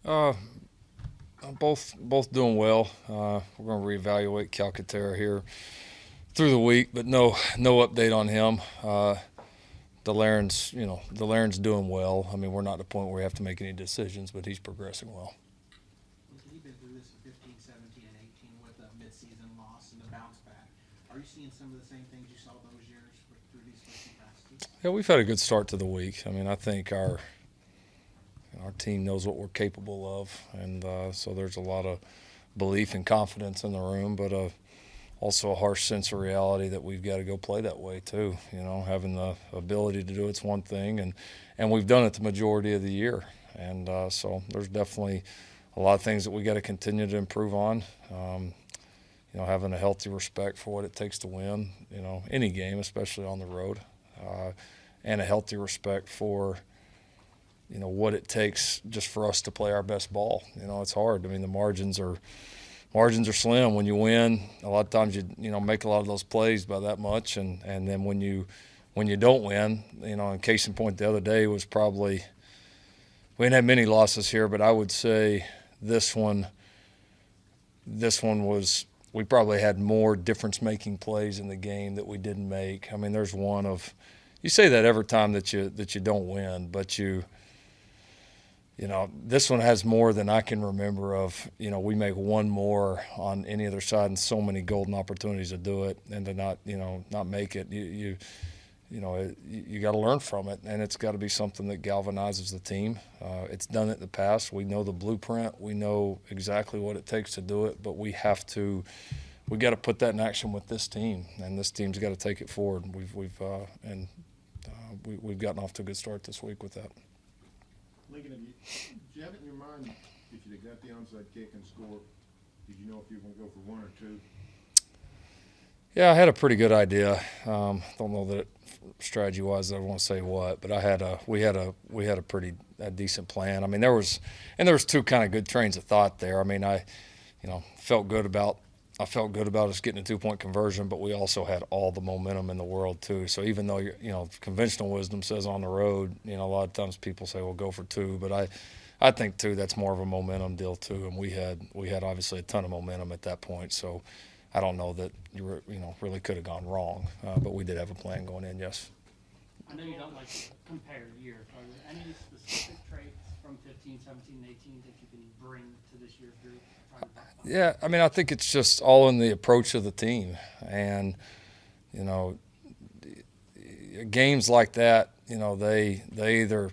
Uh, both doing well. We're going to reevaluate Calcaterra here through the week, but no update on him. Delaren's doing well. I mean, we're not at the point where we have to make any decisions, but he's progressing well. You've been through this in 15, 17, and 18 with a midseason loss and the bounce back. Are you seeing some of the same things you saw those years through these first passes? Yeah, we've had a good start to the week. I mean, I think our team knows what we're capable of, and so there's a lot of belief and confidence in the room, but also a harsh sense of reality that we've got to go play that way too. Having the ability to do it's one thing, and we've done it the majority of the year, and so there's definitely a lot of things that we got to continue to improve on. Having a healthy respect for what it takes to win, any game, especially on the road, and a healthy respect for what it takes just for us to play our best ball. It's hard. I mean, the margins are slim. When you win, a lot of times you make a lot of those plays by that much, and then when you don't win, in case in point, the other day was probably, we didn't have many losses here, but I would say this one was, we probably had more difference-making plays in the game that we didn't make. I mean, there's one of, you say that every time that you don't win, but this one has more than I can remember of. We make one more on any other side and so many golden opportunities to do it and to not make it. You got to learn from it, and it's got to be something that galvanizes the team. It's done it in the past. We know the blueprint. We know exactly what it takes to do it, but we got to put that in action with this team, and this team's got to take it forward. We've gotten off to a good start this week with that. Lincoln, did you have it in your mind if you'd have got the onside kick and scored, did you know if you were going to go for one or two? Yeah, I had a pretty good idea. Don't know that strategy-wise I want to say what, but we had a pretty decent plan. I mean, there was two kind of good trains of thought there. I mean, I felt good about us getting a 2-point conversion, but we also had all the momentum in the world too. So even though conventional wisdom says on the road, a lot of times people say, well, go for two, but I think too that's more of a momentum deal too, and we had obviously a ton of momentum at that point. So I don't know that you really could have gone wrong, but we did have a plan going in. Yes. I know you don't like to compare years. Are there any specific traits from 15, 17, 18 that you can bring to this year's group? Yeah, I mean, I think it's just all in the approach of the team, and games like that, they either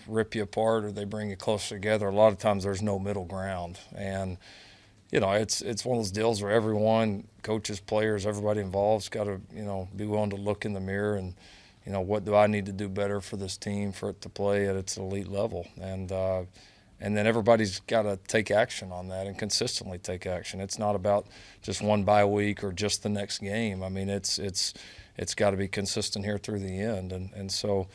rip you apart or they bring you closer together. A lot of times there's no middle ground, and it's one of those deals where everyone, coaches, players, everybody involved's got to be willing to look in the mirror and what do I need to do better for this team for it to play at its elite level, and then everybody's got to take action on that and consistently take action. It's not about just one bye week or just the next game. I mean, it's got to be consistent here through the end, and so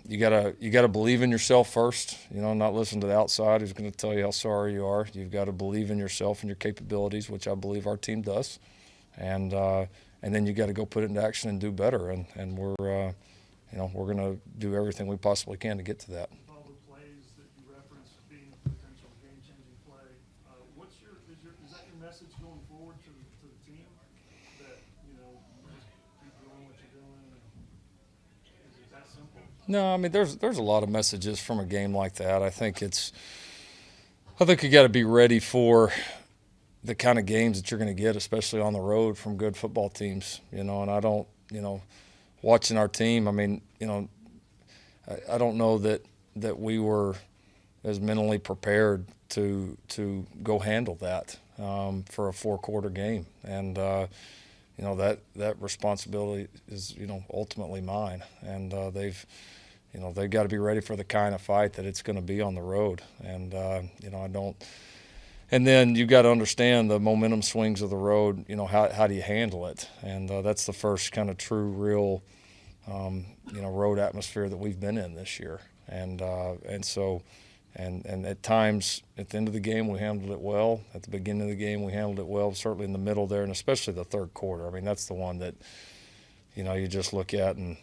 you gotta believe in yourself first. Not listen to the outside who's going to tell you how sorry you are. You've got to believe in yourself and your capabilities, which I believe our team does, and then you got to go put it into action and do better. And we're going to do everything we possibly can to get to that. Message going forward to the team that just keep doing what you're doing? Is it that simple? No, I mean there's a lot of messages from a game like that. I think you got to be ready for the kind of games that you're going to get, especially on the road from good football teams. And I don't watching our team. I mean I don't know that we were as mentally prepared to go handle that. For a 4-quarter game, and that responsibility is ultimately mine, and they've got to be ready for the kind of fight that it's going to be on the road, and I don't. And then you got to understand the momentum swings of the road. How do you handle it? And that's the first kind of true, real, road atmosphere that we've been in this year, and so. And at times, at the end of the game, we handled it well. At the beginning of the game, we handled it well, certainly in the middle there, and especially the third quarter. I mean, that's the one that, you just look at and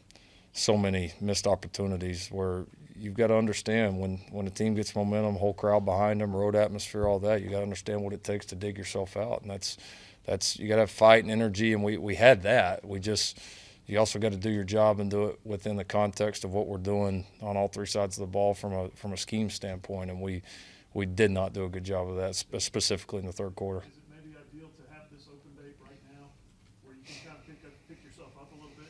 so many missed opportunities where, you've got to understand when a team gets momentum, whole crowd behind them, road atmosphere, all that, you got to understand what it takes to dig yourself out. And that's you got to have fight and energy, and we had that. You also got to do your job and do it within the context of what we're doing on all three sides of the ball from a scheme standpoint, and we did not do a good job of that, specifically in the third quarter. Is it maybe ideal to have this open date right now, where you can kind of pick yourself up a little bit?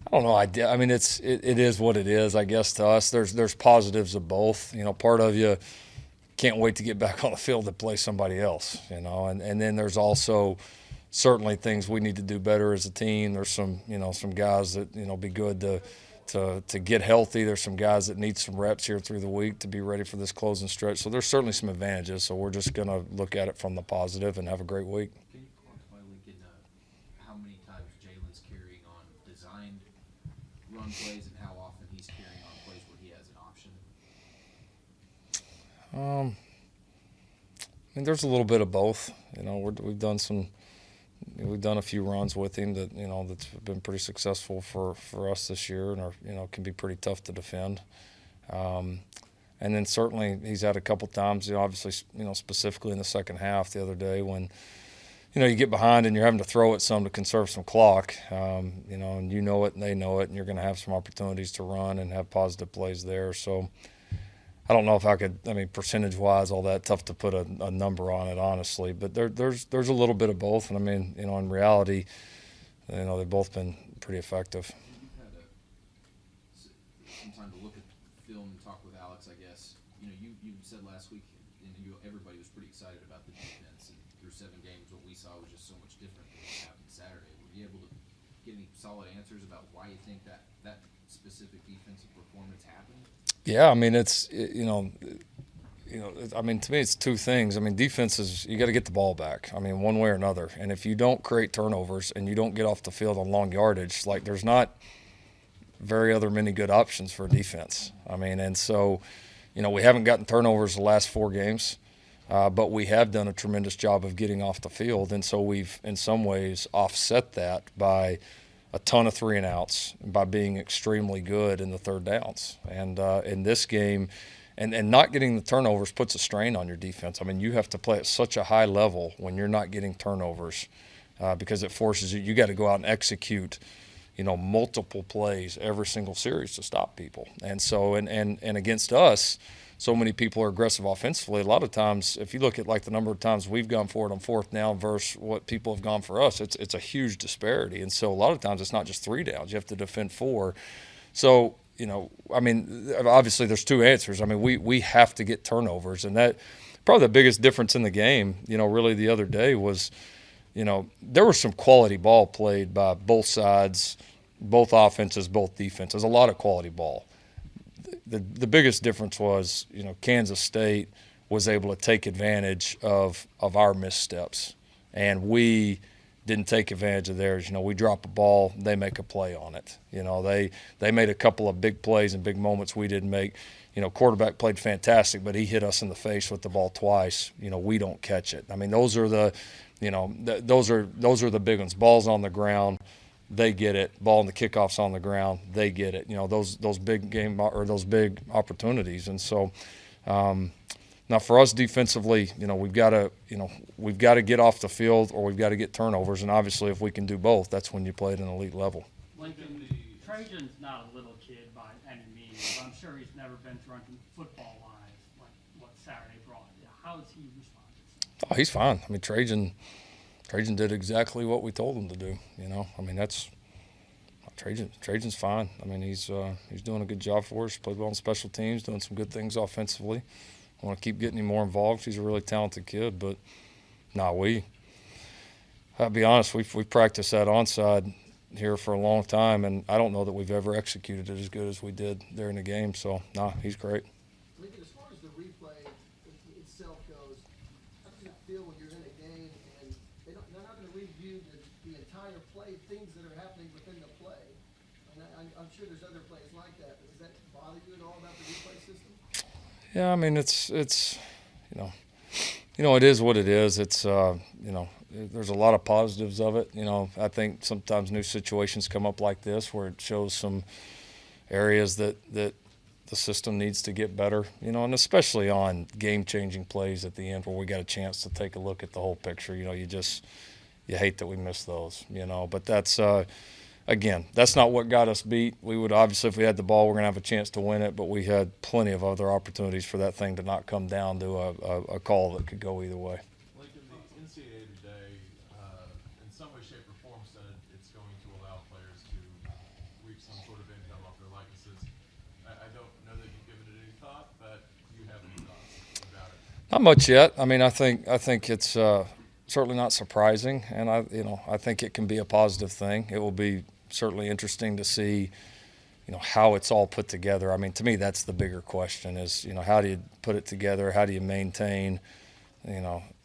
I don't know. I mean, it is what it is. I guess to us, there's positives of both. You know, part of you can't wait to get back on the field to play somebody else. You know, and then there's also certainly things we need to do better as a team. There's some guys that be good to get healthy. There's some guys that need some reps here through the week to be ready for this closing stretch. So there's certainly some advantages. So we're just going to look at it from the positive and have a great week. Can you quantify, Lincoln, how many times Jalen's carrying on designed run plays and how often he's carrying on plays where he has an option? I mean, there's a little bit of both. You know, we've done a few runs with him that that's been pretty successful for us this year, and are can be pretty tough to defend. And then certainly he's had a couple times, obviously specifically in the second half the other day when you get behind and you're having to throw it some to conserve some clock. And it and they know it, and you're going to have some opportunities to run and have positive plays there. So I don't know if I could. I mean, percentage-wise, all that tough to put a number on it, honestly. But there's a little bit of both, and I mean, in reality, they've both been pretty effective. You've had some time to look at film and talk with Alex, I guess. You said last week, everybody was pretty excited about the defense, and through 7 games, what we saw was just so much different than what happened Saturday. Were you to get any solid answers about why you think that specific defensive performance happened? Yeah, I mean, it's I mean, to me, it's two things. I mean, defense is you got to get the ball back. I mean, one way or another. And if you don't create turnovers and you don't get off the field on long yardage, like there's not many good options for defense. I mean, and so, we haven't gotten turnovers the last 4 games, but we have done a tremendous job of getting off the field, and so we've in some ways offset that by a ton of 3 and outs by being extremely good in the third downs. And in this game, and not getting the turnovers puts a strain on your defense. I mean, you have to play at such a high level when you're not getting turnovers because it forces you got to go out and execute, multiple plays every single series to stop people. And so, and against us, so many people are aggressive offensively. A lot of times, if you look at like the number of times we've gone for it on 4th down versus what people have gone for us, it's a huge disparity. And so a lot of times it's not just 3 downs. You have to defend 4. So, I mean, obviously there's 2 answers. I mean, we have to get turnovers. And that probably the biggest difference in the game, really the other day was, there was some quality ball played by both sides, both offenses, both defenses, a lot of quality ball. The biggest difference was, Kansas State was able to take advantage of our missteps, and we didn't take advantage of theirs. We drop a ball, they make a play on it. They made a couple of big plays and big moments we didn't make. Quarterback played fantastic, but he hit us in the face with the ball twice. We don't catch it. I mean, those are the big ones. Balls on the ground, they get it. Ball in the kickoffs on the ground, they get it. Those big game or those big opportunities. And so now for us defensively, we've got to get off the field or we've got to get turnovers. And obviously, if we can do both, that's when you play at an elite level. Lincoln, Trajan's not a little kid by any means. But I'm sure he's never been through anything football-wise like what Saturday brought. How is he responding? Oh, he's fine. I mean, Trajan did exactly what we told him to do. I mean, that's Trajan's fine. I mean, he's doing a good job for us. Played well on special teams, doing some good things offensively. I want to keep getting him more involved. He's a really talented kid, but I'll be honest, we've practiced that onside here for a long time, and I don't know that we've ever executed it as good as we did during the game. So, he's great. Lincoln, as far as the replay itself goes, how does it feel when you're in a game and they're not going to review the entire play, things that are happening within the play? And I'm sure there's other plays like that, but does that bother you at all about the replay system? Yeah, I mean, it's it is what it is. It's there's a lot of positives of it. I think sometimes new situations come up like this where it shows some areas that the system needs to get better, and especially on game-changing plays at the end where we got a chance to take a look at the whole picture. You hate that we miss those, But that's again, that's not what got us beat. We would obviously, if we had the ball, we're going to have a chance to win it, but we had plenty of other opportunities for that thing to not come down to a call that could go either way. Lincoln, the NCAA today, in some way, shape, or form, said it's going to allow players to reap some sort of income off their likenesses. I don't know that you've given it any thought, but do you have any thoughts about it? Not much yet. I mean, I think it's certainly not surprising, and I think it can be a positive thing. It will be certainly interesting to see, how it's all put together. I mean, to me, that's the bigger question is, how do you put it together? How do you maintain,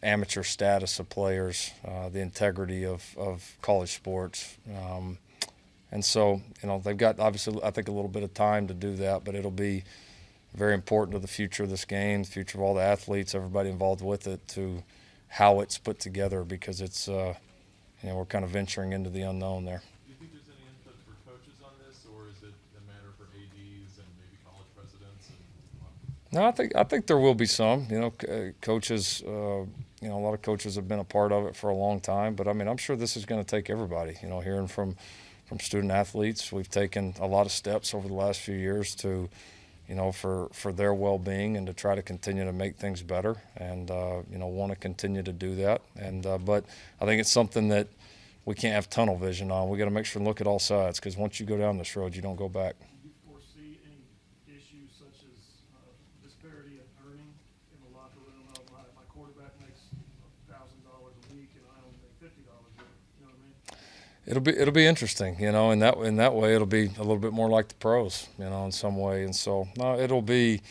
amateur status of players, the integrity of college sports? And so, they've got obviously, I think, a little bit of time to do that, but it'll be very important to the future of this game, the future of all the athletes, everybody involved with it, to how it's put together, because it's, we're kind of venturing into the unknown there. Do you think there's any input for coaches on this, or is it a matter for ADs and maybe college presidents? No, I think there will be some. Coaches. A lot of coaches have been a part of it for a long time. But I mean, I'm sure this is going to take everybody. Hearing from student athletes, we've taken a lot of steps over the last few years to, for their well-being and to try to continue to make things better, and want to continue to do that. And but I think it's something that we can't have tunnel vision on. We got to make sure and look at all sides, because once you go down this road, you don't go back. Do you foresee any issues such as disparity in earning in the locker room? My quarterback makes $1,000 a week and I only make $50 a week. You know what I mean? It'll be interesting, in that way it'll be a little bit more like the pros, in some way. And so no, it'll be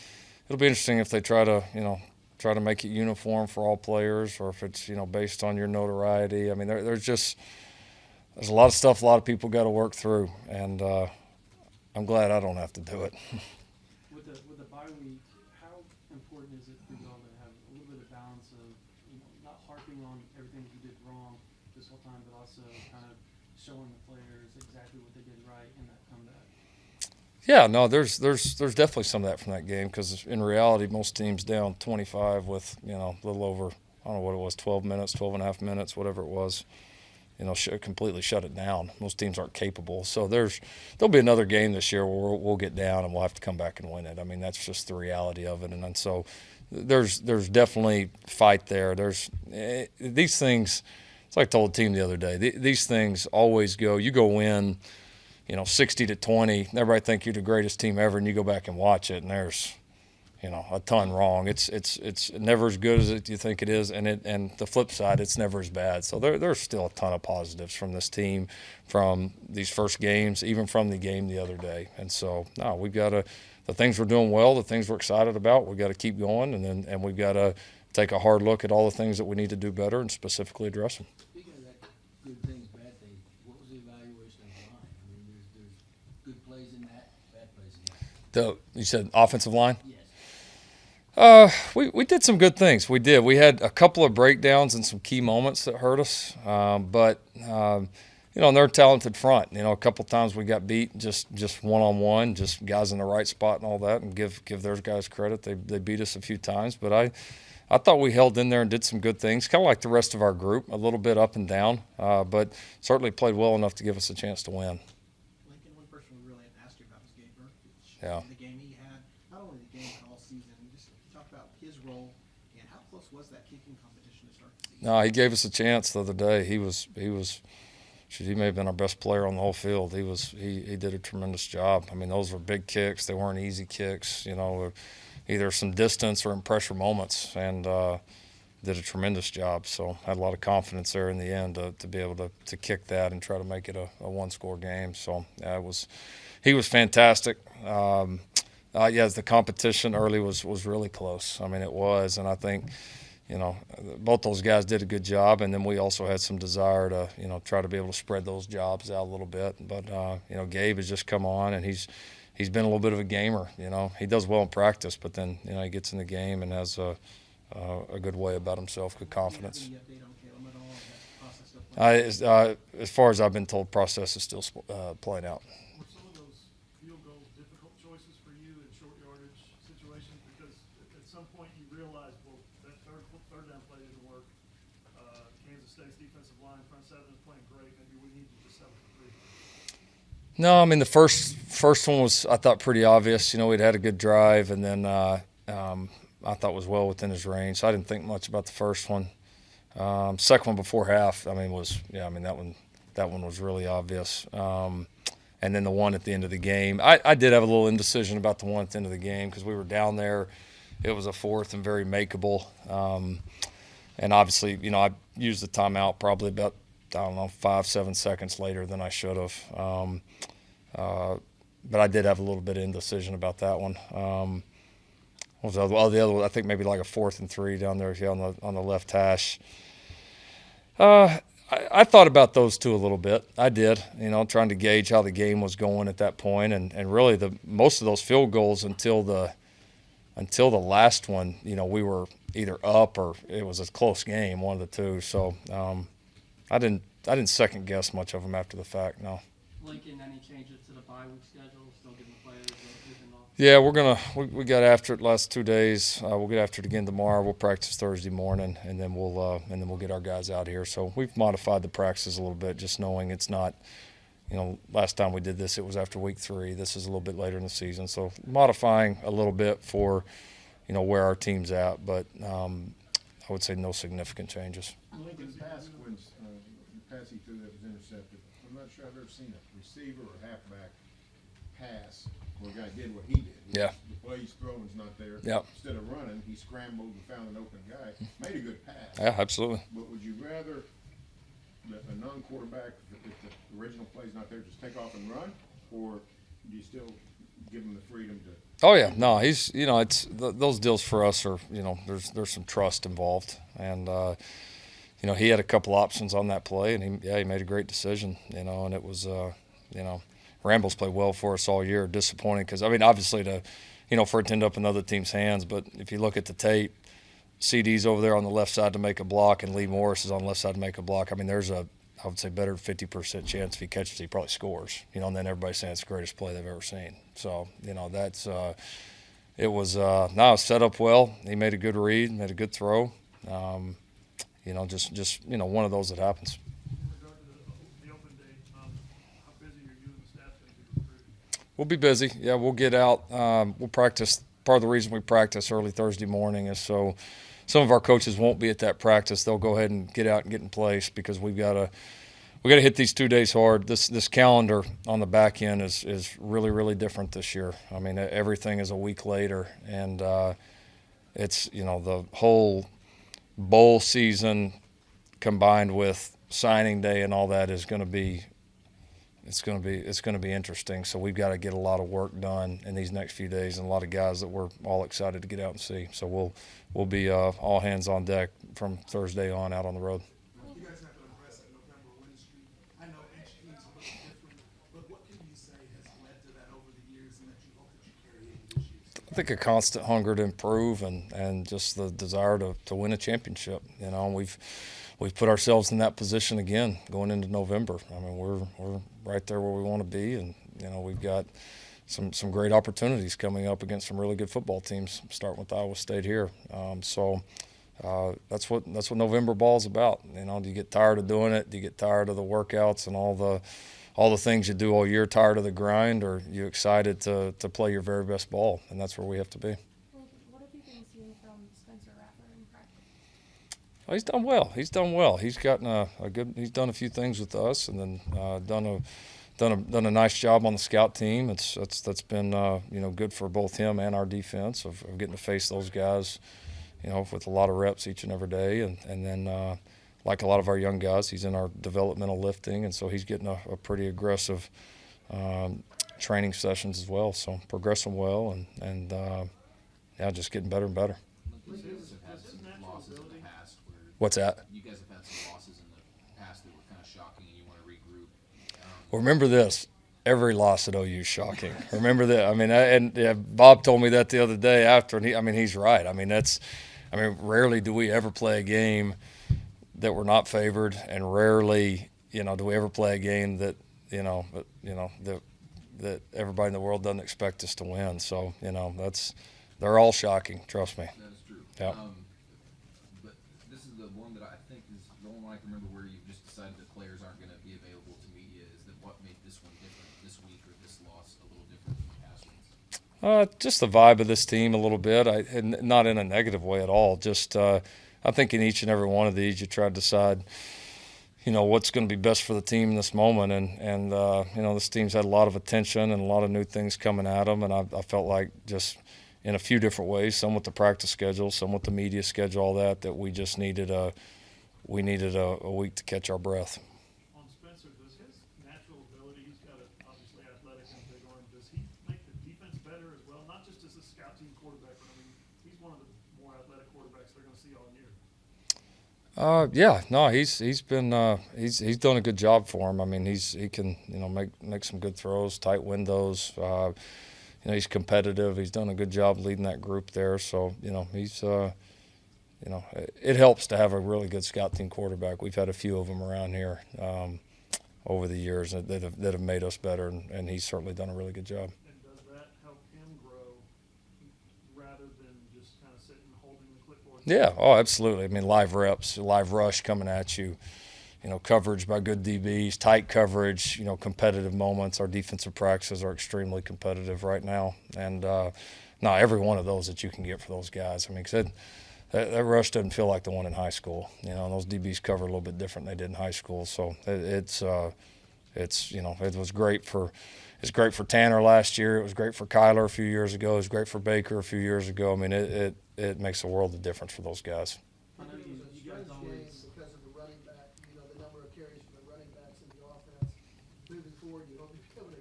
interesting if they try to make it uniform for all players, or if it's based on your notoriety. I mean, there's a lot of stuff a lot of people got to work through, and I'm glad I don't have to do it. With the bye week, how important is it for y'all to have a little bit of balance of, not harping on everything you did wrong this whole time, but also kind of showing the players exactly what they did right in that comeback? Yeah, no, there's definitely some of that from that game, because in reality, most teams down 25 with, a little over, I don't know what it was, 12 minutes, 12 and a half minutes, whatever it was, completely shut it down. Most teams aren't capable. So there'll be another game this year where we'll get down and we'll have to come back and win it. I mean, that's just the reality of it. And so there's definitely fight there. There's these things, it's like I told the team the other day, these things always you go win, 60-20, everybody think you're the greatest team ever, and you go back and watch it, and there's, a ton wrong. It's never as good as you think it is, and the flip side, it's never as bad. So there's still a ton of positives from this team, from these first games, even from the game the other day. And so, no, we've got to, the things we're doing well, the things we're excited about, we've got to keep going, and we've got to take a hard look at all the things that we need to do better and specifically address them. Speaking of that, good things, bad things, what was the evaluation of the line? I mean, there's good plays in that, bad plays in that. You said offensive line? Yes. We did some good things. We did. We had a couple of breakdowns and some key moments that hurt us. But and they're a talented front. A couple of times we got beat just one-on-one, just guys in the right spot and all that, and give those guys credit. They beat us a few times, but I thought we held in there and did some good things, kind of like the rest of our group, a little bit up and down, but certainly played well enough to give us a chance to win. Lincoln, one person we really hadn't asked you about was Gabe Brkic. Yeah. The game he had, not only the game, but all season. Just talk about his role, and how close was that kicking competition to start the season? No, he gave us a chance the other day. He may have been our best player on the whole field. He did a tremendous job. I mean, those were big kicks. They weren't easy kicks, either some distance or in pressure moments, and did a tremendous job. So had a lot of confidence there in the end to be able to kick that and try to make it a one-score game. So he was fantastic. The competition early was really close. I mean, it was, and I think, both those guys did a good job, and then we also had some desire to, try to be able to spread those jobs out a little bit. But, Gabe has just come on, and he's been a little bit of a gamer. He does well in practice, but then, he gets in the game and has a good way about himself, good confidence. Do you have any update on Caleb at all? Is that process still playing? As far as I've been told, process is still playing out. Were some of those field goals No, I mean the first one was, I thought, pretty obvious. You know, we'd had a good drive, and then I thought was well within his range. So I didn't think much about the first one. Second one before half, I mean, that one was really obvious. And then the one at the end of the game, I did have a little indecision about the one at the end of the game because we were down there. It was a fourth and very makeable. And obviously, you know, I used the timeout probably about, I don't know, 5-7 seconds later than I should have. But I did have a little bit of indecision about that one. What was the other one? I think maybe like a 4th and 3 down there, on the left hash. I thought about those two a little bit. I did, you know, trying to gauge how the game was going at that point, and really most of those field goals until the last one, you know, we were either up or it was a close game, one of the two. So I didn't second guess much of them after the fact. No. Lincoln, any changes to the bye week schedule? Still giving the players a week off? Yeah, we got after it last 2 days. We'll get after it again tomorrow. We'll practice Thursday morning, and then we'll get our guys out here. So we've modified the practices a little bit, just knowing it's not. You know, last time we did this, it was after week 3. This is a little bit later in the season, so modifying a little bit for, you know, where our team's at. But I would say no significant changes. Lincoln pass when the pass he threw that was intercepted. I'm not sure I've ever seen a receiver or halfback pass where a guy did what he did. Yeah. The play he's throwing's not there. Yep. Instead of running, he scrambled and found an open guy. Made a good pass. Yeah, absolutely. But would you rather a non-quarterback, if the original play's not there, just take off and run, or do you still give him the freedom to? Oh yeah, no, he's, you know, it's those deals for us are, you know, there's some trust involved, and you know, he had a couple options on that play, and he made a great decision, you know, and it was you know, Ramble's played well for us all year. Disappointing because, I mean, obviously for it to end up in other teams' hands, but if you look at the tape, CD's over there on the left side to make a block, and Lee Morris is on the left side to make a block. I mean, there's I would say better than 50% chance if he catches it, he probably scores. You know, and then everybody's saying it's the greatest play they've ever seen. So, you know, that's it was set up well. He made a good read, made a good throw. You know, just you know, one of those that happens. In regard to the open date, how busy are you and the staff going to be recruiting? We'll be busy. Yeah, we'll get out. We'll practice. Part of the reason we practice early Thursday morning is so some of our coaches won't be at that practice. They'll go ahead and get out and get in place because we got to hit these 2 days hard. This calendar on the back end is really, really different this year. I mean, everything is a week later, and it's, you know, the whole bowl season combined with signing day and all that is going to be. It's going to be interesting. So we've got to get a lot of work done in these next few days, and a lot of guys that we're all excited to get out and see. So we'll be all hands on deck from Thursday on out on the road. You guys have an impressive November win streak. I know each team's a little different, but what can you say has led to that over the years, and that you hope that you carry into this year? I think a constant hunger to improve and just the desire to win a championship. You know, we've put ourselves in that position again going into November. I mean, we're right there where we want to be, and you know, we've got some great opportunities coming up against some really good football teams, starting with Iowa State here. So that's what November ball is about. You know, do you get tired of doing it? Do you get tired of the workouts and all the things you do all year, tired of the grind, or are you excited to play your very best ball? And that's where we have to be. What have you been seeing from Spencer Rattler in practice? Well, he's done well. He's done well. He's gotten he's done a few things with us, and then done a nice job on the scout team. That's been you know, good for both him and our defense of getting to face those guys, you know, with a lot of reps each and every day, and then like a lot of our young guys, he's in our developmental lifting, and so he's getting a pretty aggressive training sessions as well. So progressing well, and yeah, just getting better and better. You guys have had some losses in the past where What's that? you guys have had some losses in the past that were kind of shocking, and you want to regroup. Well, remember this. Every loss at OU is shocking. Remember that. I mean, Bob told me that the other day after, and he's right. I mean, rarely do we ever play a game that we're not favored, and rarely, you know, do we ever play a game that, that everybody in the world doesn't expect us to win. So, you know, they're all shocking. Trust me. That is true. Yeah. But this is the one that I think is the only one I can remember where you just decided that players aren't going to be available to media. Is that what made this one different this week Just the vibe of this team a little bit. And not in a negative way at all. Just I think in each and every one of these, you try to decide, what's going to be best for the team in this moment. And this team's had a lot of attention and a lot of new things coming at them. And I felt like just in a few different ways, some with the practice schedule, some with the media schedule, all that we just needed a week to catch our breath. On Spencer, does his natural ability, he's got obviously athletic and big arm, does he make the defense better as well? Not just as a scout team quarterback, but I mean, he's one of the more athletic quarterbacks they're going to see all year. Yeah, no, he's been he's done a good job for him. I mean, he can make some good throws, tight windows. He's competitive. He's done a good job leading that group there. So he's it helps to have a really good scout team quarterback. We've had a few of them around here over the years that have made us better, and he's certainly done a really good job. And does that help him grow rather than just kind of sitting and holding the clipboard? Yeah, oh, absolutely. I mean, live reps, live rush coming at you, coverage by good DBs, tight coverage, competitive moments. Our defensive practices are extremely competitive right now. And now every one of those that you can get for those guys. I mean, 'cause that rush doesn't feel like the one in high school. And those DBs cover a little bit different than they did in high school. So it was great for Tanner last year. It was great for Kyler a few years ago. It was great for Baker a few years ago. I mean, it makes a world of difference for those guys. I know It was a you guys strength always. game because of the running back, the number of carries from the running backs in the offense. Moving forward, you hope you're able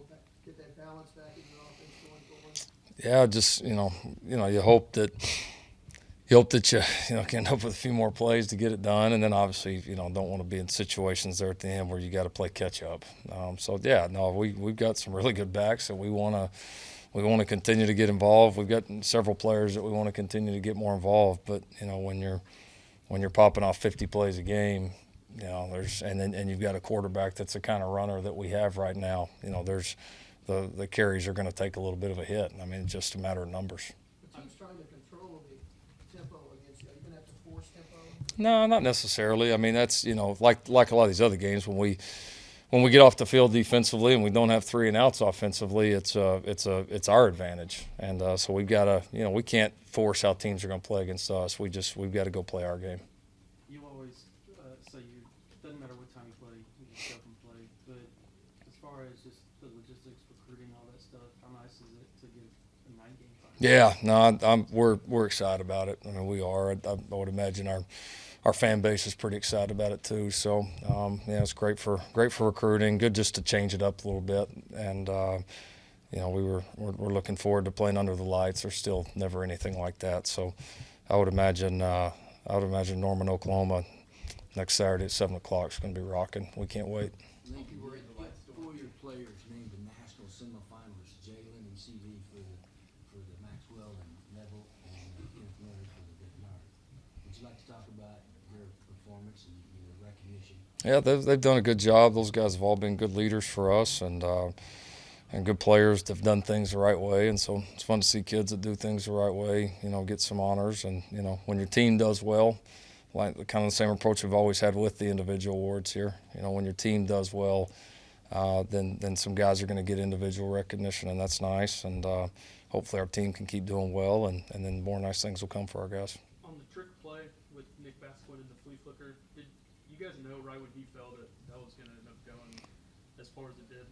to get that balance back in your offense going forward. Yeah, just you hope that you can end up with a few more plays to get it done, and then obviously don't want to be in situations there at the end where you got to play catch up. So yeah, no, we've got some really good backs that we want to continue to get involved. We've got several players that we want to continue to get more involved. But when you're popping off 50 plays a game, and you've got a quarterback that's the kind of runner that we have right now. There's the carries are going to take a little bit of a hit. I mean, it's just a matter of numbers. The team's trying to control the tempo against you. Are you going to have to force tempo? No, not necessarily. I mean, that's like a lot of these other games when we get off the field defensively and we don't have 3 and outs offensively, it's our advantage. And so we've got to we can't force how teams are going to play against us. We've got to go play our game. You always say doesn't matter what time you play, you just go and play. But as far as just the logistics, recruiting, all that stuff, how nice is it to get a 9-game final? Yeah, no, we're excited about it. I mean, we are. I would imagine our fan base is pretty excited about it too. So it's great for recruiting. Good just to change it up a little bit. And we're looking forward to playing under the lights. There's still never anything like that. So I would imagine Norman, Oklahoma, next Saturday at 7 o'clock is going to be rocking. We can't wait. Lincoln, you had 4 of your players named the national semifinalists, Jalen and CV for the Maxwell and Neville and Kenneth Murray for the Bernard. Would you like to talk about their performance and your recognition? Yeah, they've done a good job. Those guys have all been good leaders for us and good players that have done things the right way. And so it's fun to see kids that do things the right way, get some honors. And, when your team does well, like kind of the same approach we've always had with the individual awards here. When your team does well, then some guys are going to get individual recognition, and that's nice. And hopefully our team can keep doing well, and then more nice things will come for our guys. On the trick play with Nick Basquin and the flea flicker, did you guys know right when he fell that was going to end up going as far as it did?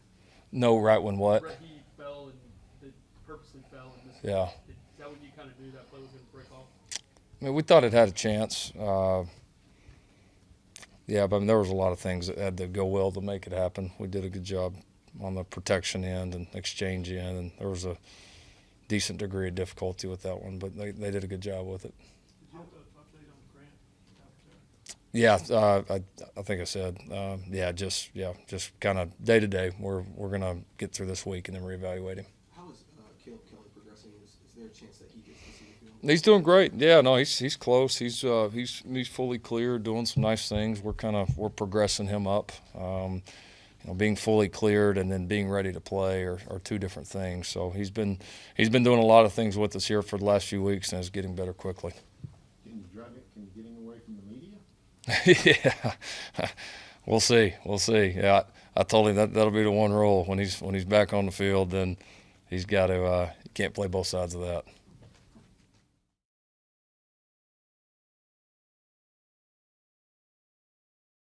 No, right when what? Right, he fell and they purposely fell and missed. Yeah. Is that when you kind of knew that play was going to break off? I mean, we thought it had a chance. Yeah, but I mean, there was a lot of things that had to go well to make it happen. We did a good job on the protection end and exchange end, and there was a decent degree of difficulty with that one, but they did a good job with it. Did you have to update on Grant out there? Yeah, I think I said, just kind of day to day. We're gonna get through this week and then reevaluate him. How is Caleb Kelly progressing? Is there a chance that he gets to see the field? He's doing great. Yeah, no, he's close. He's fully clear, doing some nice things. We're progressing him up. Being fully cleared and then being ready to play are 2 different things. So he's been doing a lot of things with us here for the last few weeks and is getting better quickly. Can you get him away from the media? Yeah, we'll see. Yeah, I told him that'll be the one rule when he's back on the field. Then he's got to Can't play both sides of that.